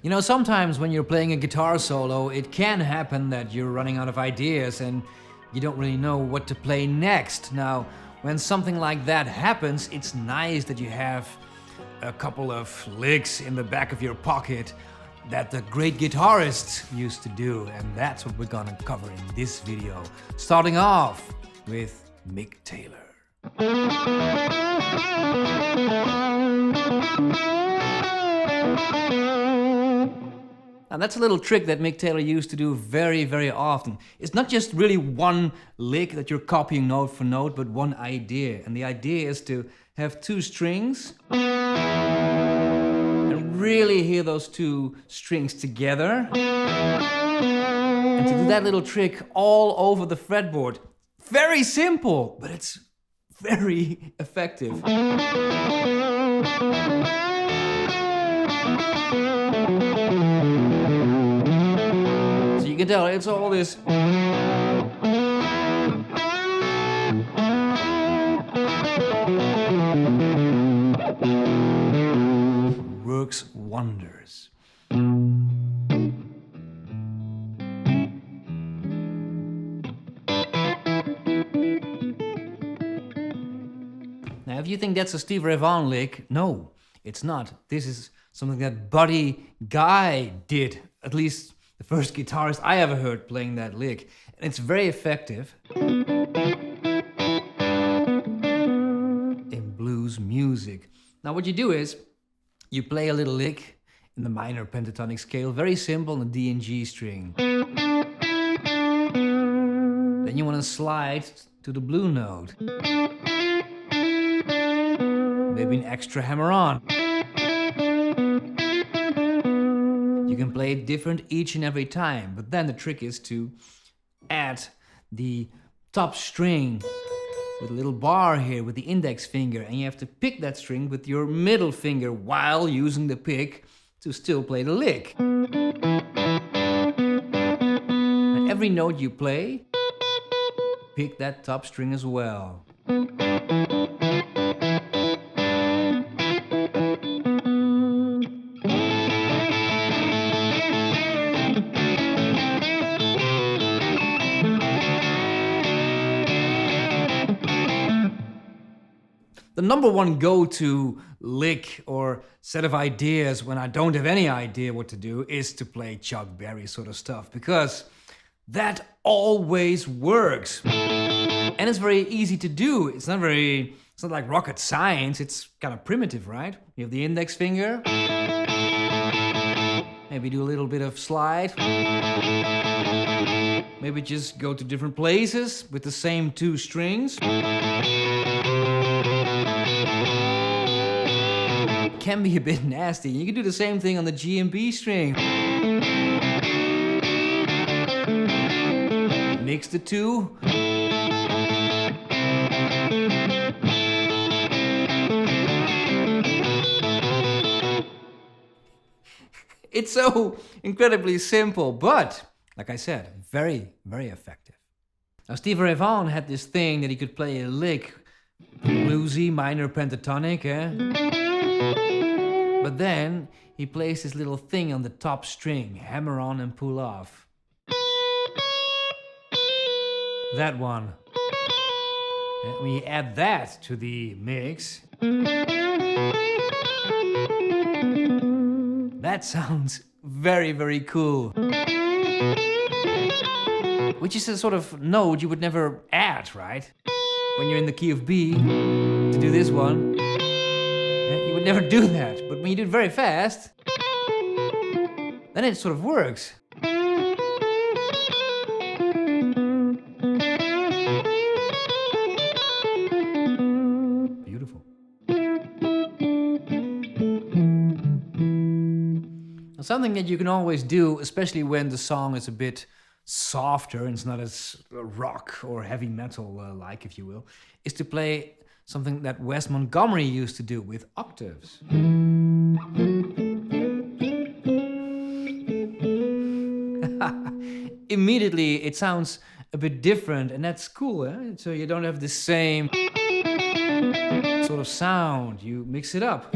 You know, sometimes when you're playing a guitar solo, it can happen that you're running out of ideas and you don't really know what to play next. Now, when something like that happens, it's nice that you have a couple of licks in the back of your pocket that the great guitarists used to do, and that's what we're gonna cover in this video. Starting off with Mick Taylor. Now that's a little trick that Mick Taylor used to do very, very often. It's not just really one lick that you're copying note for note, but one idea. And the idea is to have two strings and really hear those two strings together. And to do that little trick all over the fretboard. Very simple, but it's very effective. So you can tell it's all this works wonders. Now, if you think that's a Stevie Ray Vaughan lick, no, it's not. This is something that Buddy Guy did, at least the first guitarist I ever heard playing that lick. And it's very effective in blues music. Now, what you do is you play a little lick in the minor pentatonic scale, very simple, on the D and G string. Then you want to slide to the blue note. Maybe an extra hammer on. You can play it different each and every time, but then the trick is to add the top string with a little bar here with the index finger, and you have to pick that string with your middle finger while using the pick to still play the lick. And every note you play, pick that top string as well. The number one go-to lick or set of ideas when I don't have any idea what to do is to play Chuck Berry sort of stuff, because that always works. And it's very easy to do. It's not like rocket science. It's kind of primitive, right? You have the index finger. Maybe do a little bit of slide. Maybe just go to different places with the same two strings. Can be a bit nasty. You can do the same thing on the G and B string. Mix the two. It's so incredibly simple, but like I said, very, very effective. Now, Stevie Ray Vaughan had this thing that he could play a lick, bluesy, minor pentatonic, But then he plays this little thing on the top string, hammer on and pull off. That one. And when you add that to the mix, that sounds very, very cool. Which is a sort of note you would never add, right? When you're in the key of B, to do this one, you would never do that. But when you do it very fast, then it sort of works. Beautiful. Now, something that you can always do, especially when the song is a bit softer and it's not as rock or heavy metal like, if you will, is to play something that Wes Montgomery used to do with octaves. Immediately it sounds a bit different, and that's cool, eh? So you don't have the same sort of sound, you mix it up.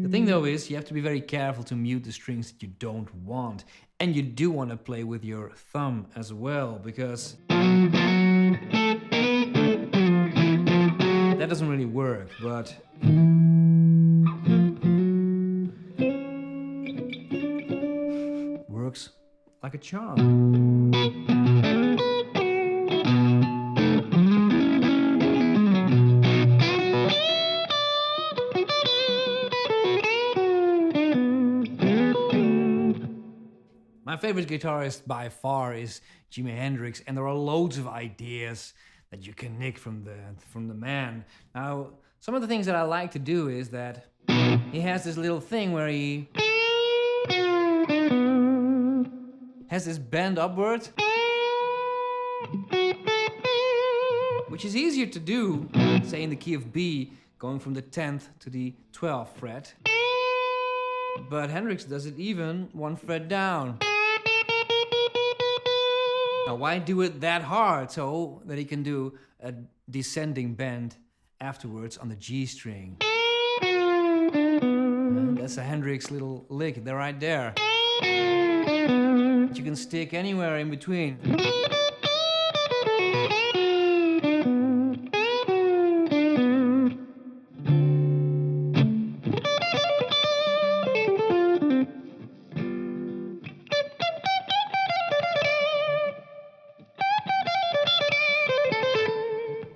The thing thing though is you have to be very careful to mute the strings that you don't want. And you do want to play with your thumb as well, because that doesn't really work, but works like a charm. My favorite guitarist by far is Jimi Hendrix, and there are loads of ideas that you can nick from the man. Now, some of the things that I like to do is that he has this little thing where he has this bend upwards, which is easier to do, say in the key of B, going from the 10th to the 12th fret. But Hendrix does it even one fret down. Now, why do it that hard so that he can do a descending bend afterwards on the G string? That's a Hendrix little lick, they're right there. That you can stick anywhere in between.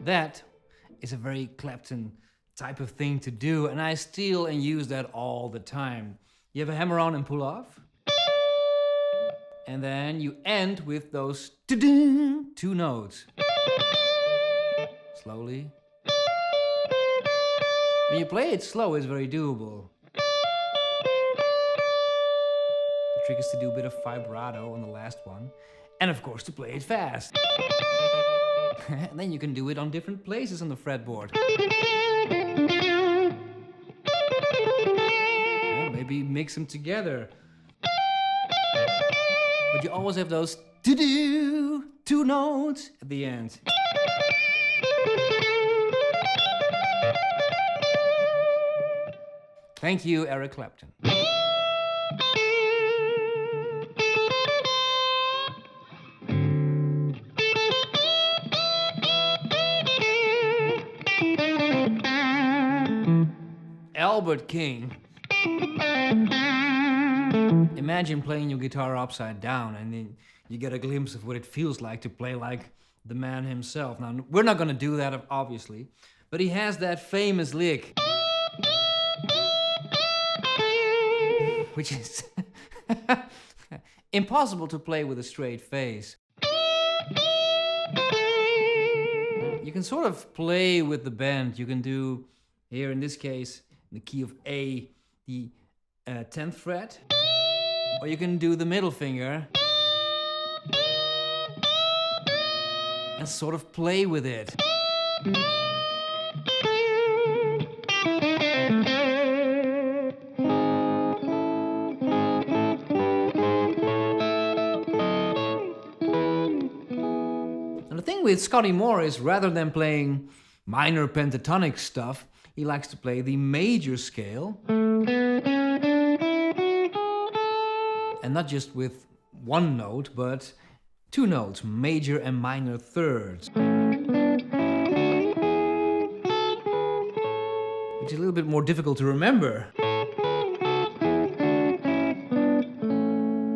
That is a very Clapton type of thing to do, and I steal and use that all the time. You have a hammer on and pull off, and then you end with those two notes. Slowly. When you play it slow, it's very doable. The trick is to do a bit of vibrato on the last one, and of course to play it fast. And then you can do it on different places on the fretboard. Yeah, maybe mix them together. But you always have those two notes at the end. Thank you, Eric Clapton. Albert King. Imagine playing your guitar upside down and then you get a glimpse of what it feels like to play like the man himself. Now, we're not gonna do that, obviously, but he has that famous lick, which is impossible to play with a straight face. You can sort of play with the bend. You can do, here in this case, in the key of A, the 10th fret, or you can do the middle finger and sort of play with it. And the thing with Scotty Moore is, rather than playing minor pentatonic stuff, he likes to play the major scale. And not just with one note, but two notes, major and minor thirds. Which is a little bit more difficult to remember.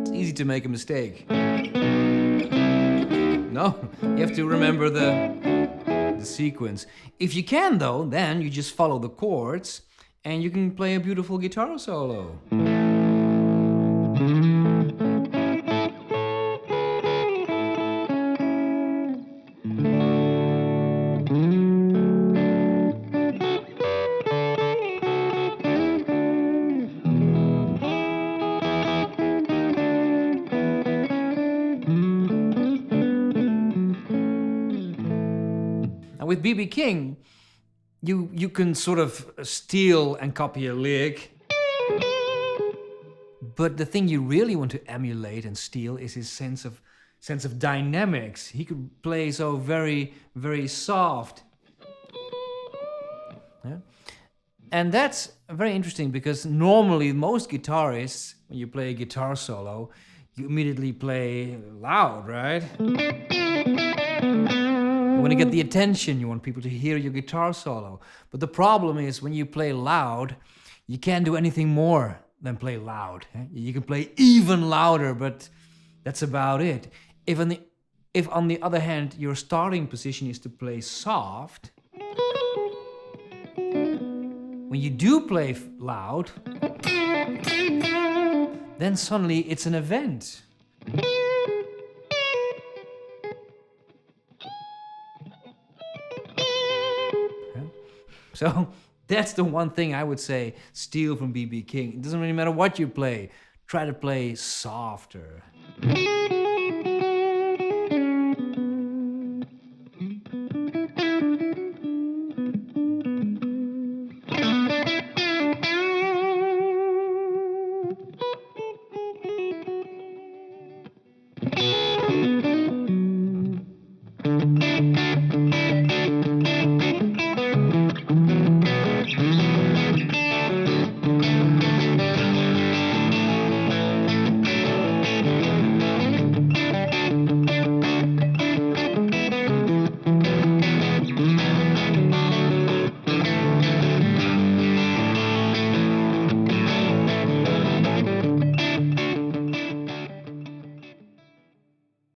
It's easy to make a mistake. No, you have to remember the sequence. If you can though, then you just follow the chords and you can play a beautiful guitar solo. With B.B. King, you can sort of steal and copy a lick, but the thing you really want to emulate and steal is his sense of dynamics. He could play so very, very soft. Yeah? And that's very interesting because normally most guitarists, when you play a guitar solo, you immediately play loud, right? You want to get the attention, you want people to hear your guitar solo. But the problem is when you play loud, you can't do anything more than play loud. You can play even louder, but that's about it. If on the other hand, your starting position is to play soft, when you do play loud, then suddenly it's an event. So that's the one thing I would say steal from B.B. King. It doesn't really matter what you play. Try to play softer.